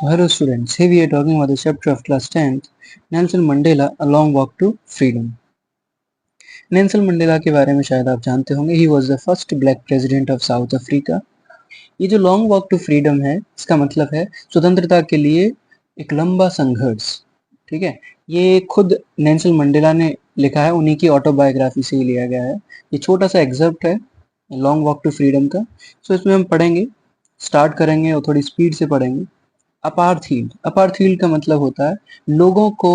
So hello students, here we are talking about the chapter of class 10th, Nelson Mandela, A Long Walk to Freedom. Nelson Mandela के बारे में शायद आप जानते होंगे, he was the first black president of south Africa. ये जो long walk to freedom है, इसका मतलब है स्वतंत्रता के लिए एक लंबा संघर्ष। ठीक है, ये खुद नेल्सन मंडेला ने लिखा है, उन्हीं की ऑटोबायोग्राफी से ही लिया गया है। ये छोटा सा एग्जर्प्ट है लॉन्ग वॉक टू फ्रीडम का। सो इसमें हम पढ़ेंगे, स्टार्ट करेंगे और थोड़ी स्पीड से पढ़ेंगे। अपार्थीड, अपार्थीड का मतलब होता है लोगों को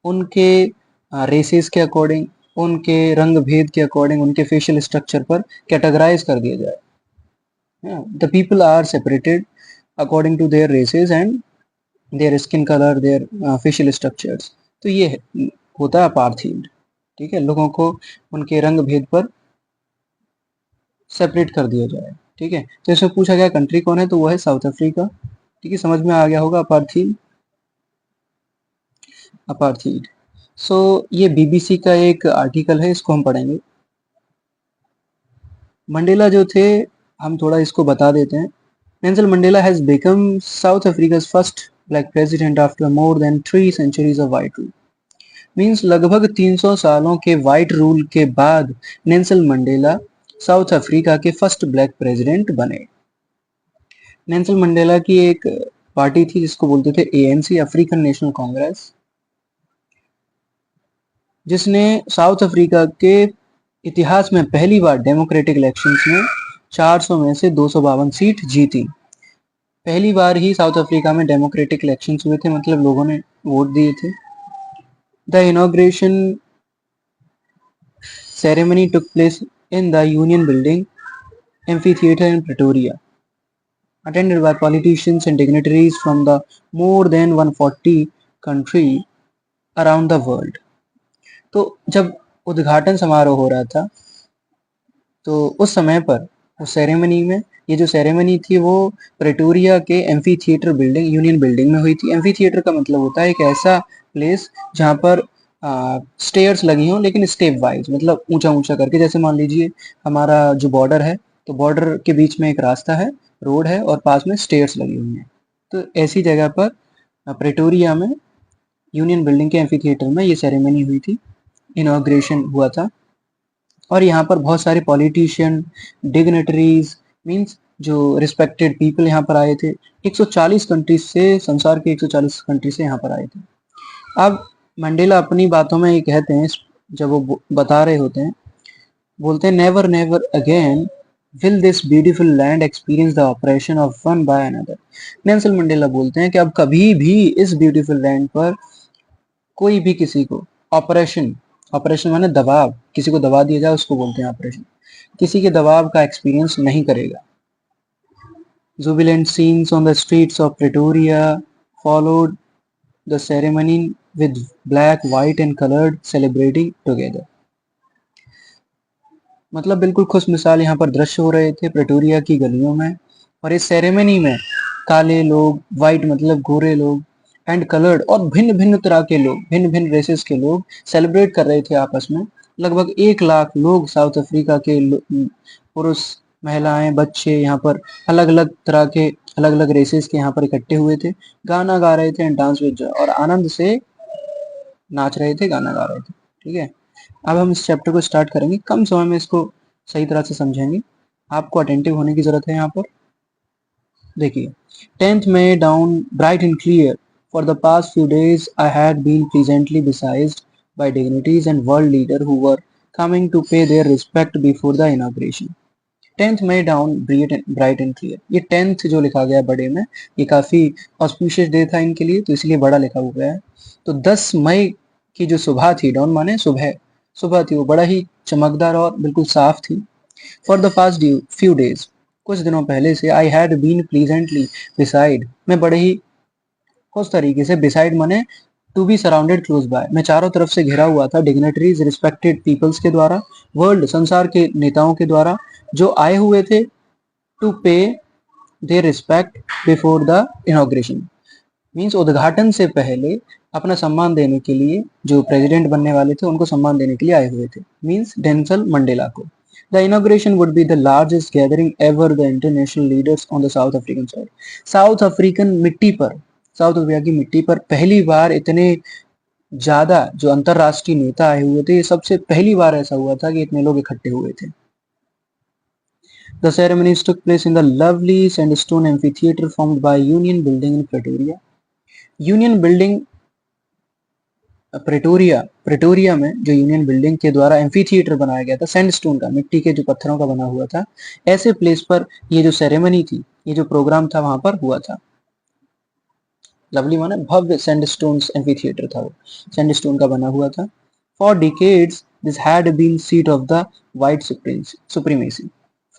उनके रेसेस के अकॉर्डिंग, उनके रंग भेद के अकॉर्डिंग, उनके फेशियल स्ट्रक्चर पर कैटेगराइज कर दिया जाए। The people are separated according to their races and their skin colour, their facial structures. तो ये होता है अपार्थीड। ठीक है, लोगों को उनके रंग भेद पर सेपरेट कर दिया जाए। ठीक है, तो इसमें पूछा गया कंट्री कौन है, तो वो है साउथ अफ्रीका। ठीक है, समझ में आ गया होगा अपार्थीड। अपार्थीड। सो ये बीबीसी का एक आर्टिकल है, इसको हम पढ़ेंगे। मंडेला जो थे, हम थोड़ा इसको बता देते हैं। Nelson Mandela has become South Africa's first black president after more than 3 centuries of white rule. Means लगभग 300 सालों के वाइट रूल के बाद नेल्सन मंडेला साउथ अफ्रीका के फर्स्ट ब्लैक प्रेसिडेंट बने। नेल्सन मंडेला की एक पार्टी थी जिसको बोलते थे एएनसी, अफ्रीकन नेशनल कांग्रेस, जिसने साउथ अफ्रीका के इतिहास में पहली बार डेमोक्रेटिक इलेक्शंस में 400 में से 252 सीट जीती। पहली बार ही साउथ अफ्रीका में डेमोक्रेटिक इलेक्शंस हुए थे, मतलब लोगों ने वोट दिए थे। The inauguration ceremony took place in the union building amphitheater in Pretoria, attended by politicians and dignitaries from the more than 140 country around the world. तो जब उद्घाटन समारोह हो रहा था, तो उस समय पर उस सेरेमनी में, ये जो सेरेमनी थी वो प्रेटोरिया के amphi theatre building, union building में हुई थी। एम्फी थिएटर का मतलब होता है एक ऐसा प्लेस जहाँ पर स्टेयर्स लगी हों, लेकिन स्टेप वाइज, मतलब ऊंचा ऊंचा करके। जैसे मान लीजिए हमारा जो बॉर्डर है, तो बॉर्डर के बीच में एक रास्ता है, रोड है, और पास में स्टेयर्स लगी हुई हैं। तो ऐसी जगह पर प्रेटोरिया में यूनियन बिल्डिंग के एम्फी थिएटर में ये सेरेमनी हुई थी, इनॉग्रेशन हुआ था। और यहाँ पर बहुत सारे पॉलिटिशियन, डिग्नेटरीज, मींस जो रिस्पेक्टेड पीपल यहाँ पर आए थे। 140 कंट्रीज से, संसार के 140 कंट्री से यहाँ पर आए थे। अब मंडेला अपनी बातों में ये कहते हैं, जब वो बता रहे होते हैं, बोलते हैं, never never again will this beautiful land experience the oppression of one by another. Nelson Mandela बोलते हैं कि अब कभी भी इस ब्यूटीफुल लैंड पर कोई भी किसी को ऑपरेशन, ऑपरेशन माने दबाव, किसी को दबा दिया जाए उसको बोलते हैं ऑपरेशन, किसी के दबाव का एक्सपीरियंस नहीं करेगा। Jubilant scenes on the streets of Pretoria followed the ceremony with black, white and coloured celebrating together. मतलब बिल्कुल खुश मिसाल यहाँ पर दृश्य हो रहे थे प्रेटोरिया की गलियों में, और इस सेरेमनी में काले लोग, व्हाइट मतलब गोरे लोग, एंड कलर्ड और भिन्न भिन्न तरह के लोग, भिन्न भिन्न रेसेस के लोग सेलिब्रेट कर रहे थे आपस में। लगभग 1 लाख लोग साउथ अफ्रीका के पुरुष, महिलाएं, बच्चे यहाँ पर अलग अलग तरह के, अलग अलग रेसेस के यहाँ पर इकट्ठे हुए थे, गाना गा रहे थे, डांस विद जॉय, और आनंद से नाच रहे थे, गाना गा रहे थे। ठीक है, अब हम इस चैप्टर को स्टार्ट करेंगे, कम समय में इसको सही तरह से समझेंगे। आपको अटेंटिव होने की जरूरत है यहाँ पर। देखिए, 10th May dawn bright and clear. For the past few days, I had been pleasantly besieged by dignitaries and world leaders who were coming to pay their respect before the inauguration. 10th May dawn bright and clear. ये 10th जो लिखा गया बड़े में, ये काफी auspicious day था इनके लिए, तो इसलिए बड़ा लिखा हुआ है। तो 10 मई की जो सुबह थी, डाउन माने सुबह, सुबह थी, वो बड़ा ही चमकदार और बिल्कुल साफ थी। For the past few days, कुछ दिनों पहले से, I had been pleasantly beside, मैं बड़े ही उस तरीके से, बिसाइड माने to be surrounded close by, मैं चारों तरफ से घिरा हुआ था, डिग्नेटरीज, रिस्पेक्टेड पीपल्स के द्वारा, वर्ल्ड, संसार के नेताओं के द्वारा, जो आए हुए थे to pay their respect before the inauguration. Means उद्घाटन से पहले अपना सम्मान देने के लिए, जो प्रेसिडेंट बनने वाले थे उनको सम्मान देने के लिए आए हुए थे, मीन्स नेल्सन मंडेला को। The inauguration would be the largest gathering ever the international leaders on the South African soil. South African मिट्टी पर, साउथ अफ्रीका की मिट्टी पर पहली बार इतने ज्यादा जो अंतरराष्ट्रीय नेता आए हुए थे, ये सबसे पहली बार ऐसा हुआ था कि इतने लोग इकट्ठे हुए थे। The ceremonies took place in the lovely sandstone amphitheater formed by Union Building in Pretoria. Union building Pretoria में जो यूनियन बिल्डिंग के द्वारा एम्फी थिएटर बनाया गया था, सैंडस्टोन का, मिट्टी के जो पत्थरों का बना हुआ था, ऐसे प्लेस पर ये जो सेरेमनी थी, ये जो प्रोग्राम था वहां पर हुआ था। लवली माने भव्य, सैंडस्टोन एम्फी थिएटर था वो, सैंडस्टोन का बना हुआ था। For decades this had been seat of the white supremacy.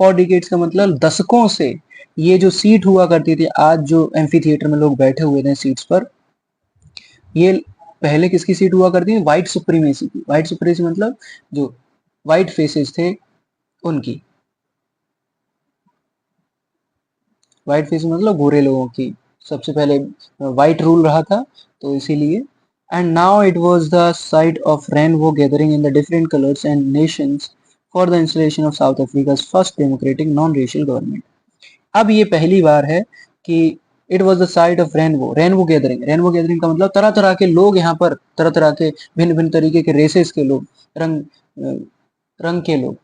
For decades का मतलब दशकों से ये जो सीट हुआ करती थी, आज जो एम्फी थिएटर में लोग बैठे हुए थे सीट्स पर, ये पहले किसकी सीट हुआ करती है? व्हाइट सुप्रीमेसी की। व्हाइट सुप्रीमेसी मतलब जो व्हाइट फेसेस थे उनकी, व्हाइट फेस मतलब गोरे लोगों की, सबसे पहले व्हाइट रूल रहा था तो इसीलिए। And now it was the site of rainbow gathering in the different colours and nations for the installation of South Africa's first democratic non racial government. अब ये पहली बार है कि it was the site of rainbow, rainbow gathering. Rainbow gathering का मतलब तरह तरह के लोग यहाँ पर, तरह तरह के भिन्न भिन्न तरीके के रेसेस के लोग, रंग रंग के लोग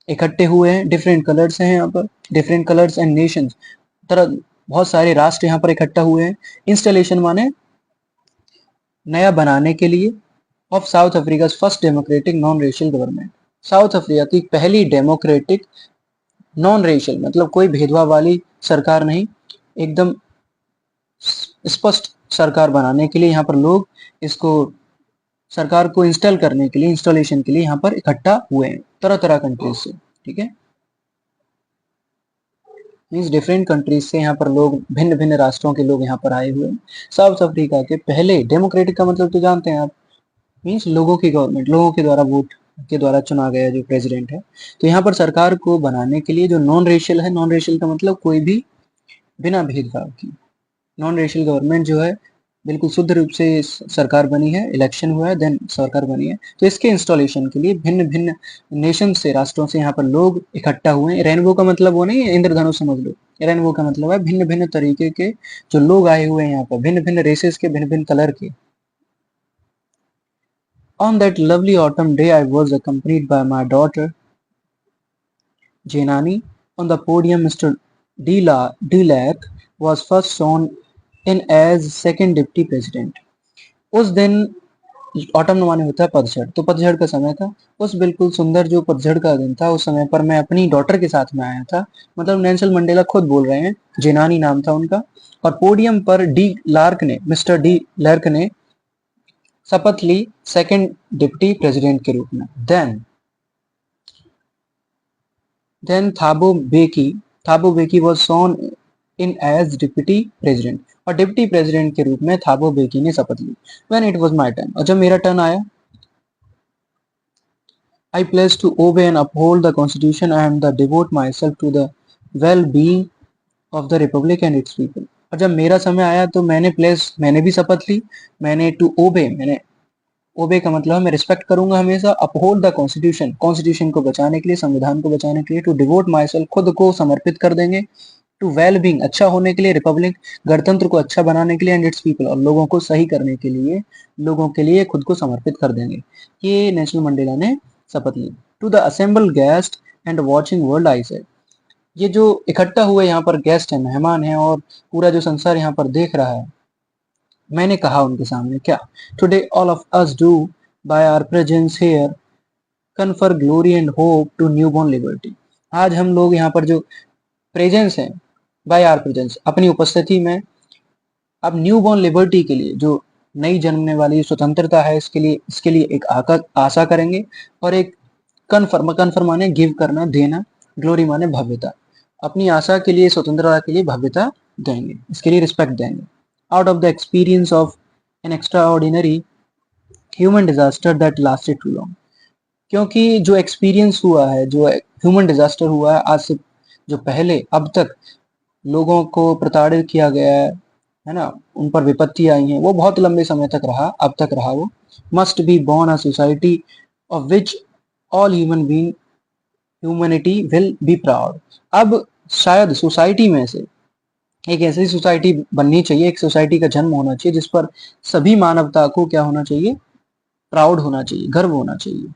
इकट्ठे हुए हैं। डिफरेंट कलर्स हैं यहाँ पर, डिफरेंट कलर्स एंड नेशंस, तरह बहुत सारे राष्ट्र यहाँ पर इकट्ठा हुए हैं। इंस्टॉलेशन माने नया बनाने के लिए, of south Africa first democratic non racial government. South Africa की पहली डेमोक्रेटिक नॉन रेशियल मतलब कोई भेदभाव वाली सरकार नहीं, एकदम स्पष्ट सरकार बनाने के लिए यहाँ पर लोग इसको, सरकार को इंस्टॉल करने के लिए, इंस्टॉलेशन के लिए यहाँ पर इकट्ठा हुए हैं तरह तरह कंट्रीज से। ठीक है, मीन्स डिफरेंट कंट्रीज से यहाँ पर लोग, भिन्न भिन्न राष्ट्रों के लोग यहाँ पर आए हुए हैं। साउथ अफ्रीका के पहले, डेमोक्रेटिक का मतलब तो जानते हैं आप, मीन्स लोगों की गवर्नमेंट, लोगों के द्वारा वोट के द्वारा चुना गया जो प्रेसिडेंट है। तो यहाँ पर सरकार को बनाने के लिए जो नॉन रेशियल है, नॉन रेशियल का मतलब कोई भी बिना भेदभाव की, नॉन रेशियल गवर्नमेंट जो है बिल्कुल शुद्ध रूप से सरकार बनी है, इलेक्शन हुआ है देन सरकार बनी है। तो इसके इंस्टॉलेशन के लिए भिन्न भिन्न नेशन से, राष्ट्रों से यहाँ पर लोग इकट्ठा हुए हैं। रेनबो का मतलब वो नहीं है इंद्रधनुष समझ लो, रेनबो का मतलब है भिन्न भिन्न तरीके के जो लोग आए हुए हैं यहाँ पर, भिन्न भिन्न रेसेस के, भिन्न भिन्न कलर के। On that lovely autumn day, I was accompanied by my daughter Jenani. On the podium, Mr. Delac was first sworn in as second deputy president. उस दिन, ऑटम माने होता है पतझड़, तो पतझड़ का समय था। उस बिल्कुल सुंदर जो पतझड़ का दिन था, उस समय पर मैं अपनी डॉटर के साथ में आया था। मतलब नेल्सन मंडेला खुद बोल रहे हैं, जेनानी नाम था उनका। और पोडियम पर मिस्टर डी लार्क ने शपथ ली सेकंड डिप्टी प्रेसिडेंट के रूप में। Then Thabo Mbeki was sworn in as deputy president, और डिप्टी प्रेसिडेंट के रूप में थाबो बेकी ने शपथ ली। When it was my turn, और जब मेरा टर्न आया, I pledged to obey and uphold the constitution and the devote myself to the well being of the republic and its people. और जब मेरा समय आया तो मैंने भी शपथ ली, मैंने टू ओबे, मैंने ओबे का मतलब है मैं रिस्पेक्ट करूंगा हमेशा, अपहोल्ड द कॉन्स्टिट्यूशन, कॉन्स्टिट्यूशन को बचाने के लिए, संविधान को बचाने के लिए, टू डिवोट माई सेल्फ, खुद को समर्पित कर देंगे, टू वेल बींग, अच्छा होने के लिए, रिपब्लिक, गणतंत्र को अच्छा बनाने के लिए, एंड इट्स पीपल, और लोगों को सही करने के लिए, लोगों के लिए खुद को समर्पित कर देंगे। ये नेल्सन मंडेला ने शपथ ली। To the assembled guests and watching world, I said, ये जो इकट्ठा हुए यहाँ पर गेस्ट हैं, मेहमान हैं, और पूरा जो संसार यहाँ पर देख रहा है, मैंने कहा उनके सामने क्या, today all of us do by our presence here confer glory and hope to newborn liberty. आज हम लोग यहाँ पर जो प्रेजेंस है, बाय आवर प्रेजेंस, अपनी उपस्थिति में, अब न्यूबॉर्न लिबर्टी के लिए, जो नई जन्मने वाली स्वतंत्रता है, इसके लिए एक आशा करेंगे, और एक कन्फर्म माने गिव करना, देना, ग्लोरी माने भव्यता, अपनी आशा के लिए, स्वतंत्रता के लिए भव्यता देंगे, इसके लिए रिस्पेक्ट देंगे। Out of the experience of an extraordinary human disaster that lasted too long, क्योंकि जो एक्सपीरियंस हुआ है, जो ह्यूमन डिजास्टर हुआ है आज से जो पहले, अब तक लोगों को प्रताड़ित किया गया है ना, उन पर विपत्ति आई हैं, वो बहुत लंबे समय तक रहा, अब तक रहा वो। Must be born a society of which all humanity will be proud. अब शायद सोसाइटी में से एक ऐसी सोसाइटी बननी चाहिए, एक सोसाइटी का जन्म होना चाहिए जिस पर सभी मानवता को क्या होना चाहिए, प्राउड होना चाहिए, गर्व होना चाहिए।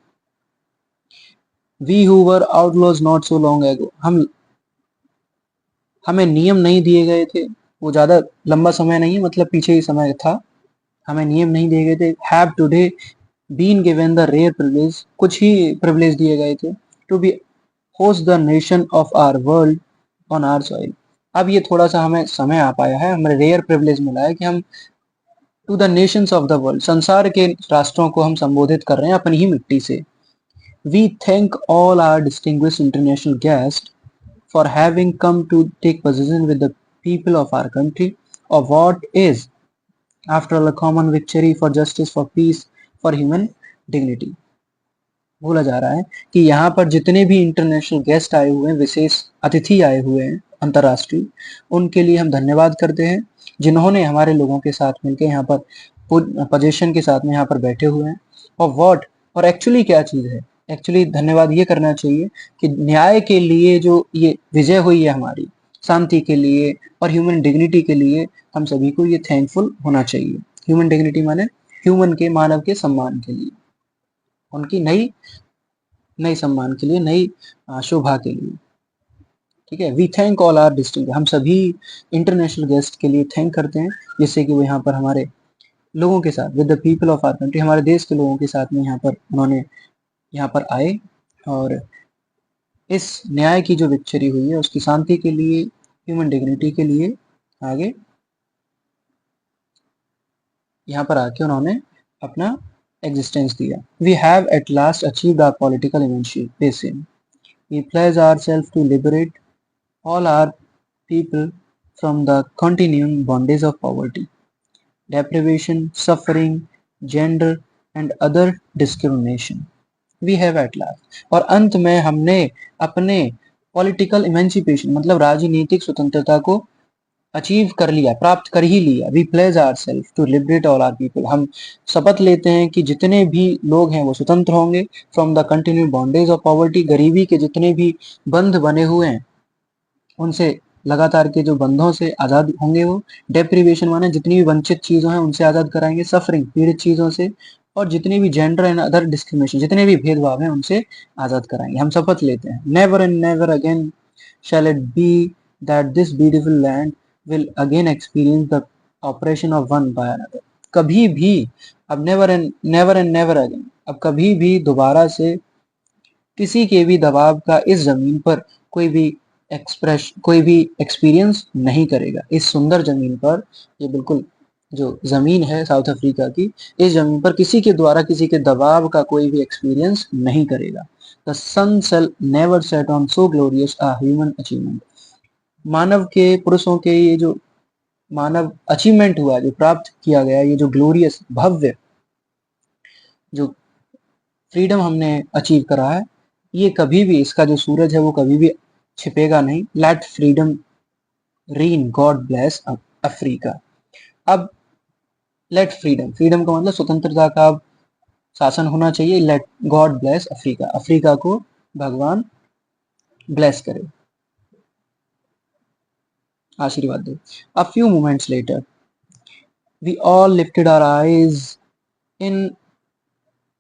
We who were outlaws not so long ago, हमें नियम नहीं दिए गए थे, वो ज्यादा लंबा समय नहीं है, मतलब पीछे ही समय था, हमें नियम नहीं दिए गए थे। Have today been given the rare privilege, कुछ ही प्रिविलेज दिए गए थे, to be host the nation of our world on our soil. अब ये थोड़ा सा हमें समय आ पाया है, हमें रेयर प्रिविलेज मिला है कि हम to the nations of the world, संसार के राष्ट्रों को हम संबोधित कर रहे हैं अपनी ही मिट्टी से। We thank all our distinguished international guest for having come to take possession with the people of our country of what is, after all, a common victory for justice, for peace, for human dignity। बोला जा रहा है कि यहाँ पर जितने भी international guest आए हुए हैं, विशेष अतिथि आए हुए हैं अंतर्राष्ट्रीय, उनके लिए हम धन्यवाद करते हैं, जिन्होंने हमारे लोगों के साथ मिलकर यहाँ पर पोजीशन के साथ में यहाँ पर बैठे हुए हैं। और वॉट, और एक्चुअली क्या चीज है, एक्चुअली धन्यवाद ये करना चाहिए कि न्याय के लिए जो ये विजय हुई है हमारी, शांति के लिए और ह्यूमन डिग्निटी के लिए, हम सभी को ये थैंकफुल होना चाहिए। ह्यूमन डिग्निटी माने ह्यूमन के, मानव के सम्मान के लिए, उनकी नई नई सम्मान के लिए, नई शोभा के लिए। ठीक है, we thank all our district, हम सभी इंटरनेशनल गेस्ट के लिए थैंक करते हैं, जिससे कि वो यहाँ पर हमारे लोगों के साथ, with the people of our country, हमारे देश के लोगों के साथ में यहाँ पर उन्होंने यहाँ पर आए और इस न्याय की जो विक्चरी हुई है उसकी शांति के लिए, ह्यूमन डिग्निटी के लिए आगे यहाँ पर आके उन्होंने अपना एग्जिस्टेंस दिया। We have at last achieved our political emancipation, we pledge ourselves to liberate all our people from the continuing bondage of poverty, deprivation, suffering, gender and other discrimination. We have at last, और अंत में हमने अपने political emancipation मतलब राजनीतिक स्वतंत्रता को achieve कर लिया, प्राप्त कर ही लिया। We pledge our self to liberate all our people, हम शपथ लेते हैं कि जितने भी लोग हैं वो स्वतंत्र होंगे। From the continue bondage of poverty, गरीबी के जितने भी बंध बने हुए हैं उनसे, लगातार के जो बंधों से आजाद होंगे वो। डेप्रीवेशन माने जितनी भी वंचित चीजों हैं उनसे आजाद कराएंगे। सफरिंग, पीड़ित चीजों से, और जितनी भी जेंडर एंड अदर डिस्क्रिमिनेशन, जितने भी भेदभाव हैं उनसे आजाद कराएंगे। हम शपथ लेते हैं। Never and never again shall it be that this beautiful land will again experience the oppression of one by another. कभी भी, अब नेवर एंड नेवर अगेन, अब कभी भी दोबारा से किसी के भी दबाव का इस जमीन पर कोई भी कोई भी एक्सपीरियंस नहीं करेगा। इस सुंदर जमीन पर, ये बिल्कुल जो जमीन है साउथ अफ्रीका की, इस जमीन पर किसी के द्वारा किसी के दबाव का कोई भी एक्सपीरियंस नहीं करेगा। The sun shall never set on so glorious a human achievement, मानव के, पुरुषों के ये जो मानव अचीवमेंट हुआ, जो प्राप्त किया गया, ये जो ग्लोरियस भव्य जो फ्रीडम हमने अचीव करा है, ये कभी भी, इसका जो सूरज है वो कभी भी छिपेगा नहीं। Let freedom reign, God bless Africa. अब लेट फ्रीडम, फ्रीडम का मतलब स्वतंत्रता का अब शासन होना चाहिए। Let God bless Africa, Africa को भगवान ब्लेस करे, आशीर्वाद दे। A few moments later we all lifted our eyes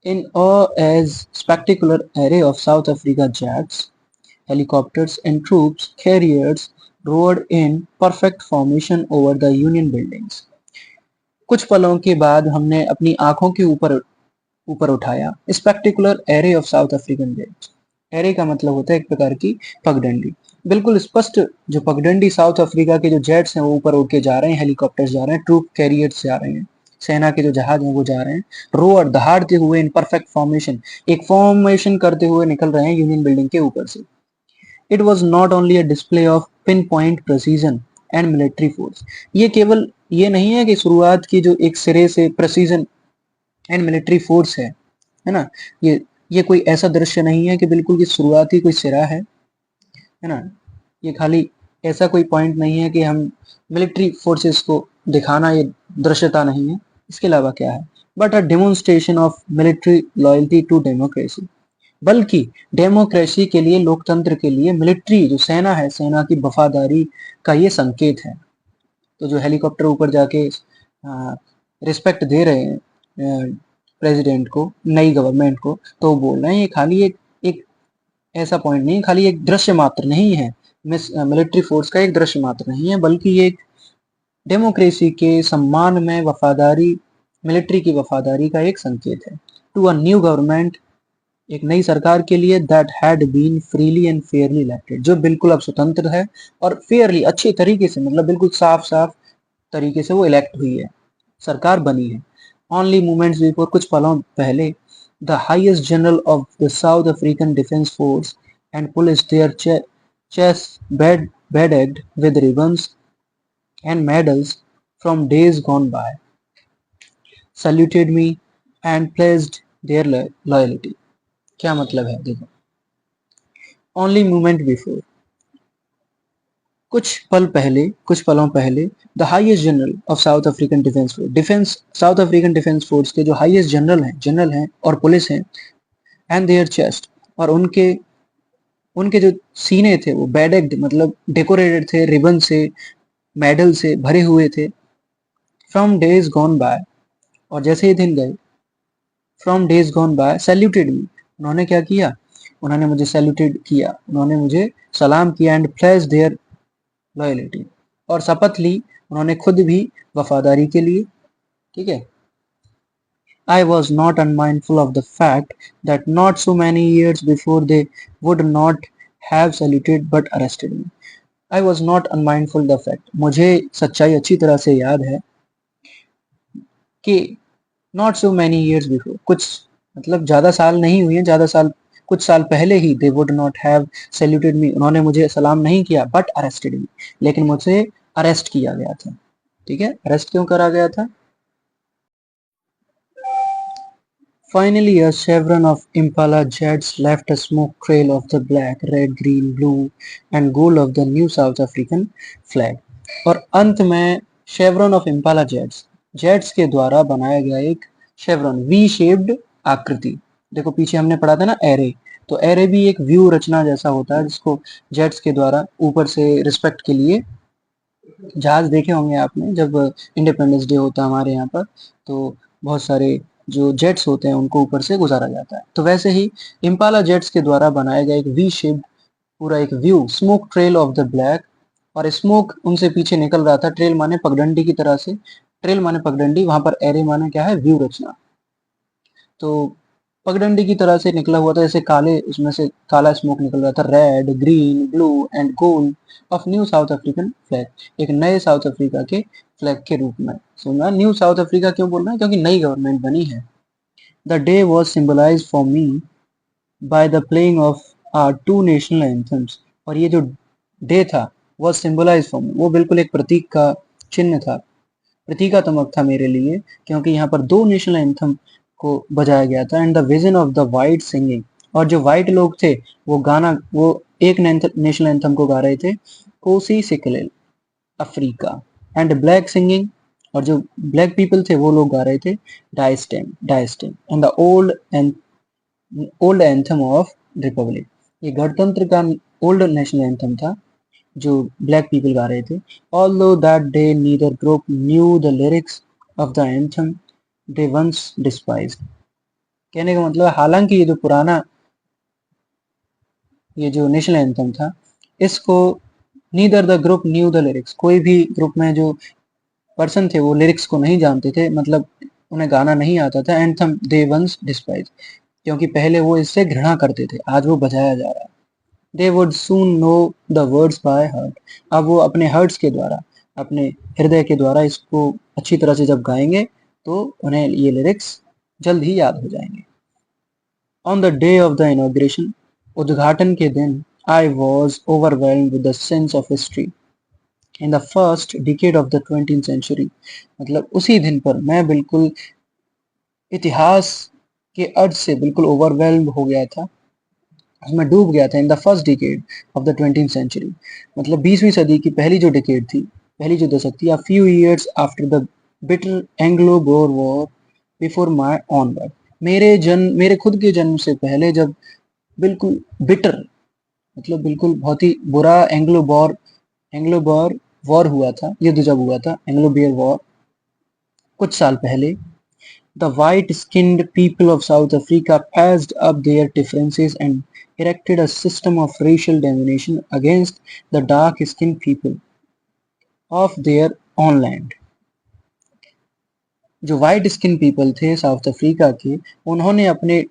in awe as spectacular array of South Africa jets, helicopters and troops carriers roared in perfect formation over the Union buildings. कुछ पलों के बाद हमने अपनी आंखों के ऊपर ऊपर उठाया spectacular array of south African jets. Array का मतलब होता है एक प्रकार की पगडंडी। बिल्कुल स्पष्ट जो पगडंडी साउथ अफ्रीका के जो जेट्स हैं वो ऊपर उड़ के जा रहे हैं, हेलीकॉप्टर्स जा रहे हैं, ट्रूप कैरियर्स जा रहे हैं, सेना के जो जहाज हैं वो जा रहे हैं, रोअर दहाड़ते हुए इन परफेक्ट फॉर्मेशन, एक फॉर्मेशन करते हुए निकल रहे हैं यूनियन बिल्डिंग के ऊपर से। It was not only a display of pin point precision and military force, ये केवल ये नहीं है कि शुरुआत की जो एक सिरे से प्रेसिजन एंड मिलिट्री फोर्स है ना, ये कोई ऐसा दृश्य नहीं है कि बिल्कुल की शुरुआती कोई सिरा है ना, ये खाली ऐसा कोई पॉइंट नहीं है कि हम मिलिट्री फोर्सेस को दिखाना, ये दृश्यता नहीं है। इसके अलावा क्या है, but a demonstration of military loyalty to democracy, बल्कि डेमोक्रेसी के लिए, लोकतंत्र के लिए मिलिट्री जो सेना है, सेना की वफादारी का ये संकेत है। तो जो हेलीकॉप्टर ऊपर जाके रिस्पेक्ट दे रहे हैं प्रेसिडेंट को, नई गवर्नमेंट को, तो वो बोल रहे हैं ये खाली एक ऐसा पॉइंट नहीं, खाली एक दृश्य मात्र नहीं है, मिलिट्री फोर्स का एक दृश्य मात्र नहीं है, बल्कि ये एक डेमोक्रेसी के सम्मान में वफादारी, मिलिट्री की वफादारी का एक संकेत है। टू अ न्यू गवर्नमेंट, एक नई सरकार के लिए, that had been freely and fairly elected, जो बिल्कुल अब स्वतंत्र है और फेयरली, अच्छे तरीके से, मतलब बिल्कुल साफ साफ तरीके से वो इलेक्ट हुई है, सरकार बनी है। ओनली मोमेंट्स बिफोर, कुछ पलों पहले, the highest general of the South African defence force and police their chest bedecked with ribbons and medals from days gone by, saluted me and pledged their loyalty. क्या मतलब है देखो, only moment before, कुछ पल पहले, कुछ पलों पहले, the highest general of south African defence force, defence south African defence force के जो हाईएस्ट जनरल हैं और पुलिस हैं, एंड देयर चेस्ट, और उनके उनके जो सीने थे वो बेडेक्ड मतलब डेकोरेटेड थे, रिबन से, मेडल से भरे हुए थे, फ्रॉम डेज गॉन बाय, और जैसे ही दिन गए, from days gone by saluted me, उन्होंने क्या किया, उन्होंने मुझे सैल्यूटेड किया, उन्होंने मुझे सलाम किया, एंड प्लेस देयर लॉयलिटी, और शपथ ली उन्होंने खुद भी वफादारी के लिए, ठीक है। I was not unmindful of the fact that not so many years before they would not have saluted but arrested me. I was not unmindful the fact, मुझे सच्चाई अच्छी तरह से याद है कि not so many years before, कुछ मतलब ज़्यादा साल नहीं हुए हैं, ज़्यादा साल, कुछ साल पहले ही, they would not have saluted me, उन्होंने मुझे सलाम नहीं किया, बट अरेस्टेड मी, लेकिन मुझे अरेस्ट किया गया था, ठीक है। अरेस्ट क्यों करा गया था? Finally, a chevron of Impala jets left a smoke trail of the black, red, green, blue and gold of the new South African flag. और अंत में शेवरन ऑफ इम्पाला जेट्स के द्वारा बनाया गया एक शेवरन, वी शेप्ड आकृति। देखो पीछे हमने पढ़ा था ना एरे, तो एरे भी एक व्यू रचना जैसा होता है जिसको जेट्स के द्वारा ऊपर से रिस्पेक्ट के लिए, जहाज देखे होंगे आपने, जब इंडिपेंडेंस डे होता है हमारे यहाँ पर, तो बहुत सारे जो जेट्स होते हैं उनको ऊपर से गुजारा जाता है, तो वैसे ही इम्पाला जेट्स के द्वारा बनाया गया एक वी शेप्ड पूरा एक view, smoke trail of the black, और स्मोक उनसे पीछे निकल रहा था, ट्रेल माने पगडंडी की तरह से, ट्रेल माने पगडंडी, वहां पर एरे माने क्या है, व्यू रचना, तो पगडंडी की तरह से निकला हुआ था, जैसे काले, उसमें से काला स्मोक निकल रहा था, red, green, blue and gold of new south African flag, एक नए साउथ अफ्रीका के फ्लैग के रूप में। सुना, न्यू साउथ अफ्रीका क्यों बोल रहे हैं? क्योंकि नई गवर्नमेंट बनी है। The day was symbolise for me by the playing of our two national anthems, और ये जो डे था वॉज सिंबलाइज फॉर मी, वो बिल्कुल एक प्रतीक का चिन्ह था, प्रतीकात्मक था मेरे लिए, क्योंकि यहाँ पर दो नेशनल एंथम को बजाया गया था, and the vision of the white singing, और जो वाइट लोग थे वो गाना, वो एक नेशनल एंथम को गा रहे थे, Nkosi Sikelel Africa, and black singing, और जो ब्लैक पीपल थे वो लोग गा रहे थे die stem die stem, and the old anthem of republic, ये गणतंत्र का ओल्ड नेशनल एंथम था जो ब्लैक पीपल गा रहे थे। Although that day neither group knew the lyrics of the anthem they once despised. कहने का मतलब, हालांकि ये जो पुराना, ये जो नेशनल एंथम था, इसको neither the group new the lyrics, कोई भी ग्रुप में जो पर्सन थे वो लिरिक्स को नहीं जानते थे, मतलब उन्हें गाना नहीं आता था, एंथम दे वंस डिस्पाइज, क्योंकि पहले वो इससे घृणा करते थे, आज वो बजाया जा रहा है। They would soon know the words by heart, अब वो अपने हर्ट्स के द्वारा, अपने हृदय के द्वारा इसको अच्छी तरह से जब गाएंगे तो उन्हें ये लिरिक्स जल्द ही याद हो जाएंगे। On the day of the inauguration, उद्घाटन के दिन, I was overwhelmed with the sense of history in the first decade of the 20th century, मतलब उसी दिन पर मैं बिल्कुल इतिहास के अर्थ से बिल्कुल ओवरवेल्म्ड हो गया था, उसमें डूब गया था, in the first decade of the 20th century, मतलब 20वीं सदी की पहली जो डिकेड थी, पहली जो दशक थी, a few years after the bitter Anglo-Boer war before my onward, मेरे खुद के जन्म से पहले, जब बिल्कुल बिटर मतलब बिल्कुल बहुत ही बुरा एंग्लो बोर वॉर हुआ था, युद्ध जब हुआ था, एंग्लो बियर वॉर, कुछ साल पहले, the white-skinned people of South Africa patched up their differences and erected a system of racial domination against the dark-skinned people of their own land. जो वाइट स्किन पीपल थे south Africa के, उन्होंने अपने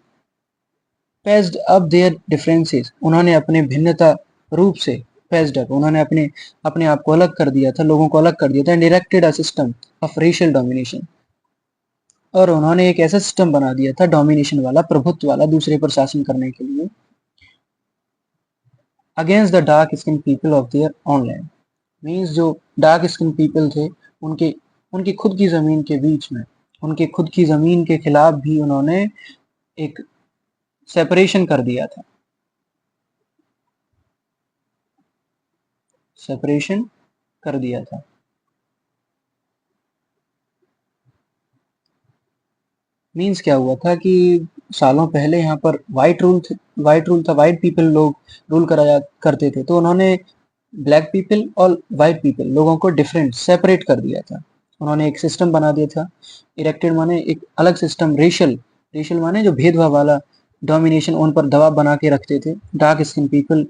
passed up there differences, उन्होंने अपने भिन्नता रूप से पैस्ड अप, उन्होंने अपने अपने आप को अलग कर दिया था, लोगों को अलग कर दिया था, and erected a system of racial domination, और उन्होंने एक ऐसा सिस्टम बना दिया था डोमिनेशन वाला, प्रभुत्व वाला, दूसरे पर शासन करने के लिए, against the dark skin people of their own land. Means जो डार्क स्किन पीपल थे, उनके उनकी खुद की जमीन के बीच में, उनके खुद की जमीन के खिलाफ भी उन्होंने एक सेपरेशन कर दिया था, सेपरेशन कर दिया था। मीन्स क्या हुआ था कि सालों पहले यहाँ पर वाइट रूल था, वाइट पीपल लोग रूल कराया करते थे, तो उन्होंने ब्लैक पीपल और वाइट पीपल लोगों को डिफरेंट सेपरेट कर दिया था। उन्होंने एक सिस्टम बना दिया था, इरेक्टेड माने एक अलग सिस्टम, रेशियल, रेशियल माने जो भेदभाव वाला, डोमिनेशन, उन पर दबाव बना के रखते थे। डार्क स्किन पीपल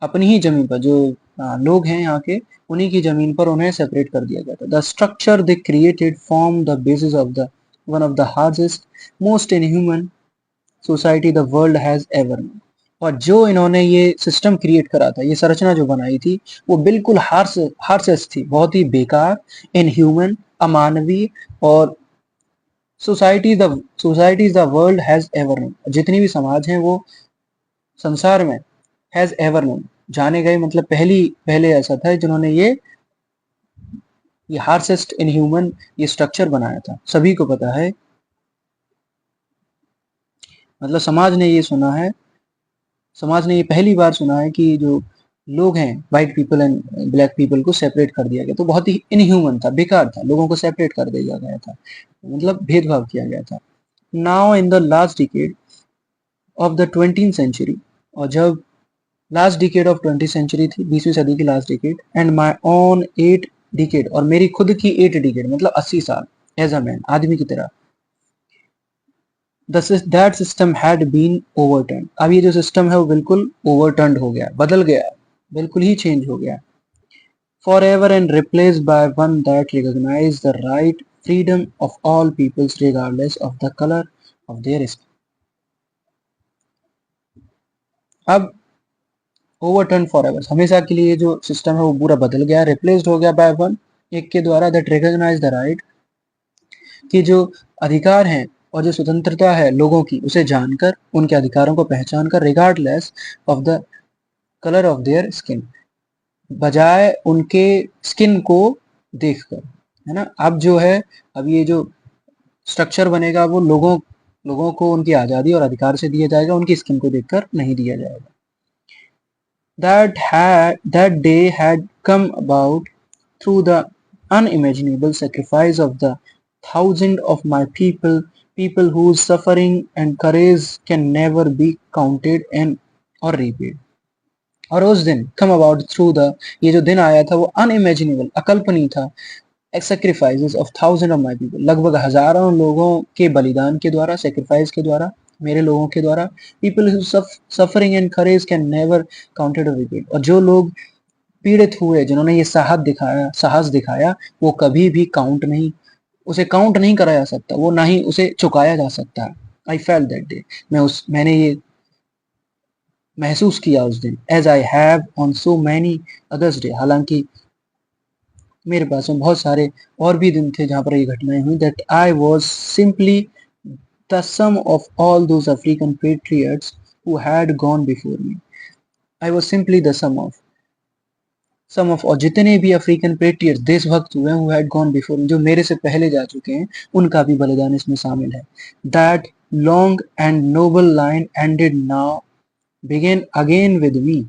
अपनी ही जमीन पर, जो लोग हैं यहाँ के, उन्हीं की जमीन पर उन्हें सेपरेट कर दिया गया था। The structure they created form the basis of the one of the hardest most inhuman society the world has ever known. और जो इन्होंने ये सिस्टम क्रिएट करा था, ये संरचना जो बनाई थी, वो बिल्कुल हार्शेस थी, बहुत ही बेकार, इनह्यूमन, अमानवीय, और societies the world has ever known, जितनी भी समाज हैं वो संसार में, हैज एवर नोन, जाने गए, मतलब पहले ऐसा था जिन्होंने ये हार्सेस्ट इनह्यूमन ये स्ट्रक्चर बनाया था, सभी को पता है, मतलब समाज ने ये सुना है, समाज ने ये पहली बार सुना है कि जो लोग हैं, white people and black people को सेपरेट कर दिया गया, तो बहुत ही इनह्यूमन था, बेकार था, लोगों को सेपरेट कर दिया गया था, मतलब भेदभाव किया गया था। Now in the last decade of the 20th century, और जब last decade of 20th century थी, 20वीं सदी की last decade, and my own 8 decade, और मेरी खुद की 8 डिकेड, मतलब 80 साल, एज अ मैन, आदमी की तरह, that system had been overturn. अब ये जो सिस्टम है वो बिल्कुल ओवरटर्न हो गया, बदल गया, बिल्कुल ही चेंज हो गया, forever, and replaced by one that recognise the right freedom of all peoples regardless of the colour of their skin. अब ओवरटर्न फॉर एवर, हमेशा के लिए जो सिस्टम है वो पूरा बदल गया, रिप्लेस्ड हो गया बाय वन, एक के द्वारा, दैट रिकॉग्नाइज द राइट, कि जो अधिकार हैं और जो स्वतंत्रता है लोगों की, उसे जानकर, उनके अधिकारों को पहचान कर, regardless of the colour of their skin, बजाय उनके स्किन को देखकर, है ना। अब जो है, अब ये जो स्ट्रक्चर बनेगा वो लोगों को उनकी आज़ादी और अधिकार से दिया जाएगा, उनकी स्किन को देखकर नहीं दिया जाएगा। That day had come about through the unimaginable sacrifice of the thousand of my people whose suffering and courage can never be counted and or repaid. और उस दिन come about through the, ये जो दिन आया था वो unimaginable, अकल्पनीय था, sacrifices of thousand of my people, लगभग हजारों लोगों के बलिदान के द्वारा, sacrifice के द्वारा, मेरे लोगों के द्वारा, people who suffering and courage can never counted or repaid, और जो लोग पीड़ित हुए, जिन्होंने ये साहस दिखाया, वो कभी भी उसे काउंट नहीं करा जा सकता, वो ना ही उसे चुकाया जा सकता। आई फेल्ट दैट डे, मैंने ये महसूस किया उस दिन, as I have on so many others day, हालांकि मेरे पास में बहुत सारे और भी दिन थे जहाँ पर ये घटनाएं हुई, that I was simply the sum of all those African patriots who had gone before me. I was simply the sum of और जितने भी अफ्रीकन पेट्रियट्स, देशभक्त हुए, हु हैड गॉन बिफोर, जो मेरे से पहले जा चुके हैं, उनका भी बलिदान इसमें शामिल है। That long and noble line ended now begin again with me.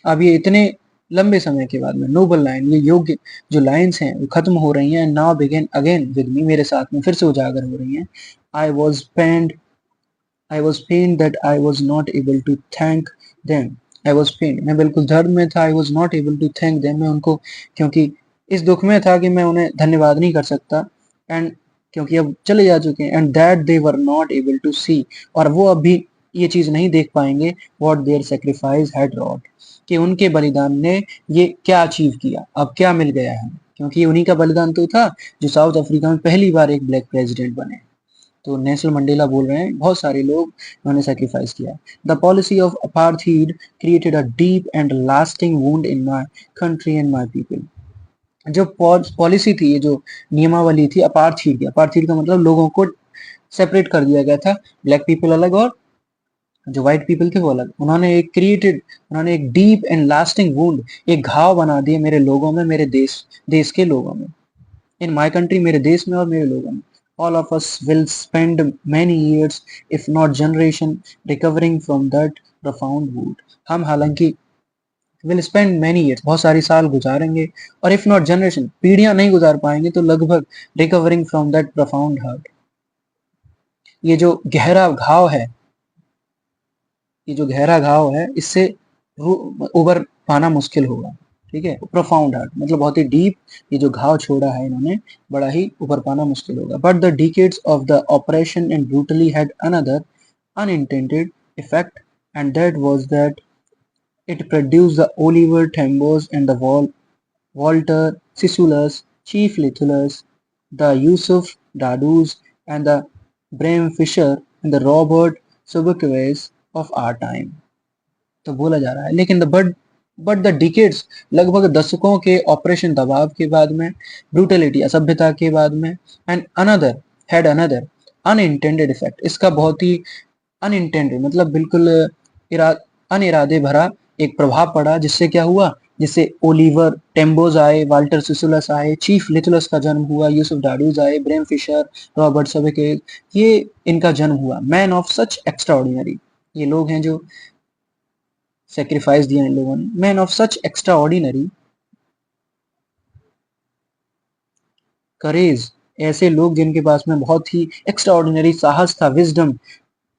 अब ये इतने लंबे समय के बाद में नोबल लाइन, ये योग्य जो लाइन्स हैं वो खत्म हो रही हैं, now begin again with me, मेरे साथ में फिर से उजागर हो रही हैं। I was pained that I was not able to thank them, I was pain, मैं बिल्कुल दर्द में था। I was not able to thank them, मैं उनको क्योंकि इस दुख में था कि मैं उन्हें धन्यवाद नहीं कर सकता। एंड क्योंकि अब चले जा चुके हैं। And that they were not able to see, और वो अभी ये चीज नहीं देख पाएंगे, what their sacrifice had wrought, कि उनके बलिदान ने ये क्या अचीव किया, अब क्या मिल गया है, क्योंकि ये उन्हीं का बलिदान तो था जो साउथ अफ्रीका में पहली बार एक ब्लैक प्रेसिडेंट बने। तो नेल्सन मंडेला बोल रहे हैं बहुत सारे लोग उन्होंने सेक्रीफाइस किया। The policy of apartheid created a deep and lasting wound in my country and my people. जो पॉलिसी थी, ये जो नियमावली थी अपार्थीड की, अपार्थीड का मतलब लोगों को सेपरेट कर दिया गया था, ब्लैक पीपल अलग और जो व्हाइट पीपल थे वो अलग। उन्होंने एक डीप एंड लास्टिंग वुंड, एक घाव बना दिए मेरे लोगों में, मेरे देश देश के लोगों में, इन माई कंट्री, मेरे देश में और मेरे लोगों में। All of us will spend many years, if not generation, recovering from that profound wound. हम हालांकि will spend many years, बहुत सारी साल गुजारेंगे, और if not generation, पीढ़ियां नहीं गुजार पाएंगे तो लगभग recovering from that profound hurt. ये जो गहरा घाव है, ये जो गहरा घाव है, इससे उबर पाना मुश्किल होगा। ठीक है, प्रोफाउंड हार्ट मतलब बहुत ही डीप, ये जो घाव छोड़ा है इन्होंने, बड़ा ही उबर पाना मुश्किल होगा। But the decades of the operation and brutally had another unintended effect, and that was that it produced the Oliver Tambos and the Walter Sissulus, Chief Litulus, the Yusuf Dadus, and the Bram Fisher and the Robert Subukiwes of our time. तो बोला जा रहा है लेकिन but the decades, लगभग दशकों के operation दबाव के बाद में, ब्रूटलिटी असभ्यता के बाद में, एंड अनदर अनइंटेंडेड इफेक्ट, इसका बहुत ही अनइंटेंडेड मतलब बिल्कुल अनिरादे भरा एक प्रभाव पड़ा, जिससे क्या हुआ, जिससे ओलिवर टेम्बोज आए, वाल्टर सिसुलस आए, चीफ लिथुलस का जन्म हुआ, यूसुफ डाडूज आए, ब्रेम फिशर, रॉबर्ट सबके, ये इनका जन्म हुआ। मैन ऑफ सच एक्स्ट्राऑर्डिनरी, ये लोग हैं जो सेक्रीफाइस दिया इन लोगों ने। Man of such extraordinary courage, ऐसे लोग जिनके पास में बहुत ही एक्स्ट्रा ऑर्डिनरी साहस था, विजडम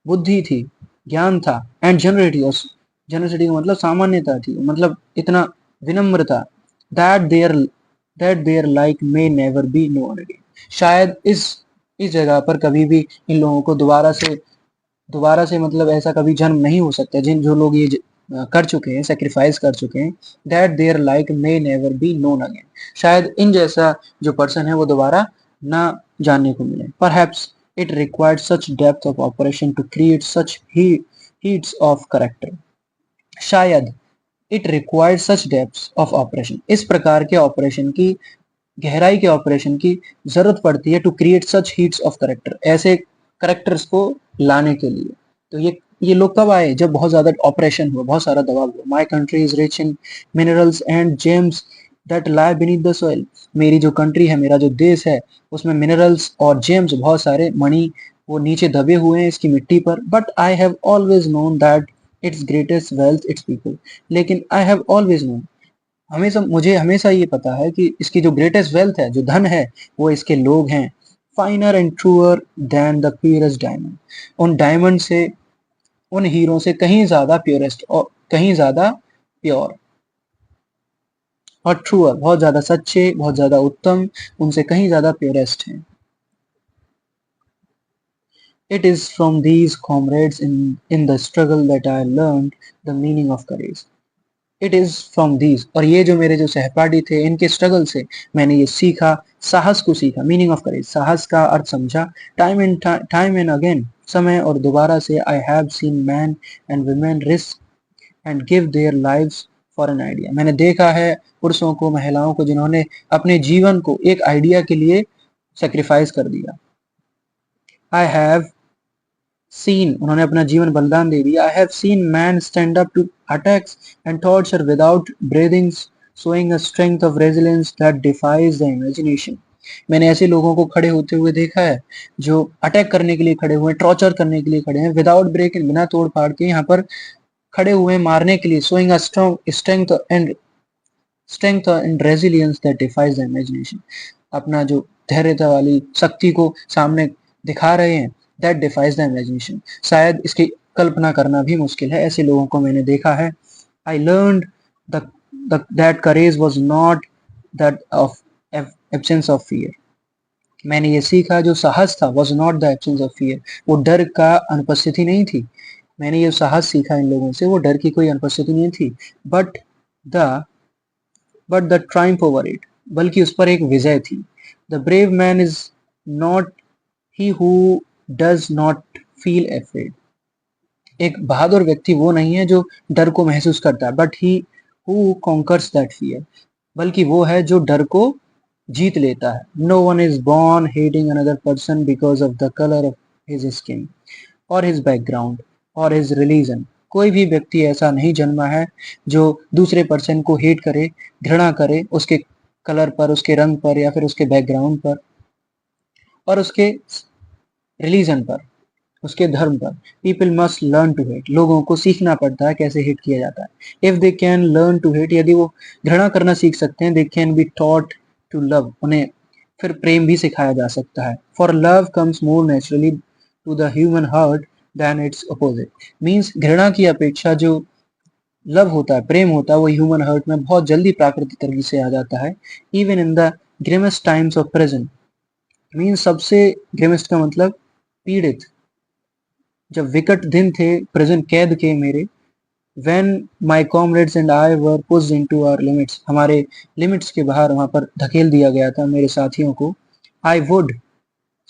बुद्धि थी, ज्ञान था, एंड जनरसिटी का मतलब सामान्यता थी, मतलब इतना विनम्र था। That their that their like may never be known again, शायद इस जगह पर कभी भी इन लोगों को दोबारा से मतलब ऐसा कभी जन्म नहीं हो सकता, जिन जो लोग ये कर चुके हैं, सेक्रीफाइस कर चुके हैं। That their like may never be known again, शायद इन जैसा जो पर्सन है वो दोबारा ना जानने को मिले। Perhaps it required such depth of operation to create such heights of character, शायद it required such depth of operation, इस प्रकार के ऑपरेशन की, गहराई के ऑपरेशन की जरूरत पड़ती है, to create such heights of character, ऐसे करेक्टर्स को लाने के लिए। तो ये लोग कब आए, जब बहुत ज्यादा ऑपरेशन हुआ, बहुत सारा दबाव हुआ। My country is rich in minerals and James that lie beneath the soil, मेरी जो कंट्री है, मेरा जो देश है, उसमें मिनरल्स और जेम्स, बहुत सारे मणि, वो नीचे दबे हुए हैं इसकी मिट्टी पर। But I have always known that it's greatest wealth it's people, लेकिन आई हैव ऑलवेज नोन, मुझे हमेशा ये पता है कि इसकी जो ग्रेटेस्ट वेल्थ है, जो धन है, वो इसके लोग हैं। Finer and truer than the purest diamond, उन डायमंड से, उन हीरो से कहीं ज्यादा प्योरेस्ट और कहीं ज्यादा प्योर, और ट्रूअर बहुत ज्यादा सच्चे, बहुत ज्यादा उत्तम, उनसे कहीं ज्यादा प्योरेस्ट हैं। It is from these comrades in the struggle that I learned the meaning of courage. It is from these, और ये जो मेरे जो सहपाठी थे, इनके स्ट्रगल से मैंने ये सीखा, साहस को सीखा, मीनिंग ऑफ करेज, साहस का अर्थ समझा। टाइम एंड अगेन, समय और दोबारा से, आई have seen man and women risk and give their lives for an idea, मैंने देखा है पुरुषों को, महिलाओं को, जिन्होंने अपने जीवन को एक आइडिया के लिए सेक्रीफाइस कर दिया। आई हैव सीन, उन्होंने अपना जीवन बलिदान दे दिया। I have seen man stand up to attacks and torture without breathing, showing a strength of resilience that defies the imagination, मैंने ऐसे लोगों को खड़े होते हुए देखा है जो अटैक करने के लिए खड़े हुए हैं, टॉर्चर करने के लिए खड़े हैं, विदाउट ब्रेकिंग, बिना तोड़ फाड़ के यहाँ पर खड़े हुए हैं मारने के लिए। showing a strong strength and resilience that defies the imagination, अपना जो धैर्यता वाली शक्ति को सामने दिखा रहे हैं, that defies the imagination, शायद इसकी कल्पना करना भी मुश्किल है। ऐसे लोगों को मैंने देखा है I learned the, that courage was not that of absence of fear. मैंने ये सीखा जो साहस था was not the absence of fear. वो डर का अनुपस्थिति नहीं थी. मैंने ये साहस सीखा इन लोगों से, वो डर की कोई अनुपस्थिति नहीं थी. The but the triumph over it, बल्कि उस पर एक विजय थी. The brave man is not he who does not feel afraid. एक बहादुर व्यक्ति वो नहीं है जो डर को महसूस करता है, but he who conquers that fear, बल्कि वो है जो डर को जीत लेता है. No one is born hating another person because of the colour of his skin और हिज बैकग्राउंड और हिज रिलीजन. कोई भी व्यक्ति ऐसा नहीं जन्मा है जो दूसरे पर्सन को हेट करे, घृणा करे उसके कलर पर, उसके रंग पर, या फिर उसके बैकग्राउंड पर और उसके रिलीजन पर, उसके धर्म पर. People must learn to hate. लोगों को सीखना पड़ता है कैसे हेट किया जाता है. If they can learn to hate, यदि वो घृणा करना सीख सकते हैं, they can be taught to love. उन्हें फिर प्रेम भी सिखाया जा सकता है. For love comes more naturally to the human heart than its opposite. Means घृणा की अपेक्षा जो लव होता है, प्रेम होता है, वो ह्यूमन हार्ट में बहुत जल्दी प्राकृतिक तरीके से आ जाता है. Even in the grimmest times of present. Means सबसे ग्रिमेस्ट का मतलब पीड़ित, जब विकट दिन थे प्रेजेंट कैद के मेरे. when my comrades and I were pushed into our limits, हमारे लिमिट्स के बाहर वहां पर धकेल दिया गया था मेरे साथियों को. I would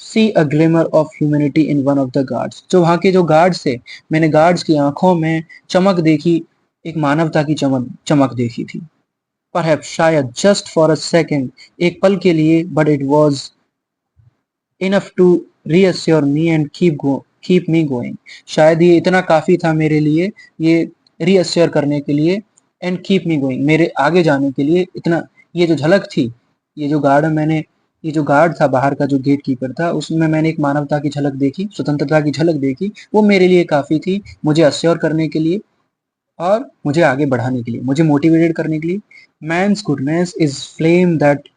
see a glimmer of humanity in one of the guards. जो वहां के जो गार्ड्स थे, मैंने गार्ड्स की आंखों में चमक देखी, एक मानवता की चमक देखी थी. Perhaps शायद just for a second, एक पल के लिए, but it was enough to reassure me and keep me going. शायद ये इतना काफी था मेरे लिए, ये रीअश्योर करने के लिए, एंड कीप मी गोइंग, मेरे आगे जाने के लिए. इतना ये जो झलक थी, ये जो गार्ड था बाहर का, जो गेट कीपर था, उसमें मैंने एक मानवता की झलक देखी, स्वतंत्रता की झलक देखी. वो मेरे लिए काफी थी, मुझे अश्योर करने के लिए और मुझे आगे बढ़ाने के लिए, मुझे मोटिवेटेड करने के लिए. Man's goodness is flame that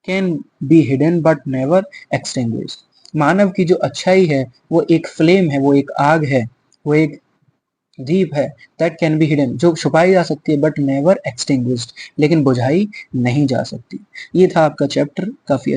can be hidden but never extinguished. मानव की जो अच्छाई है वो एक फ्लेम है, वो एक आग है, वो एक दीप है. दैट कैन बी हिडन, जो छुपाई जा सकती है, बट नेवर एक्सटिंग्विश्ड, लेकिन बुझाई नहीं जा सकती. ये था आपका चैप्टर. काफी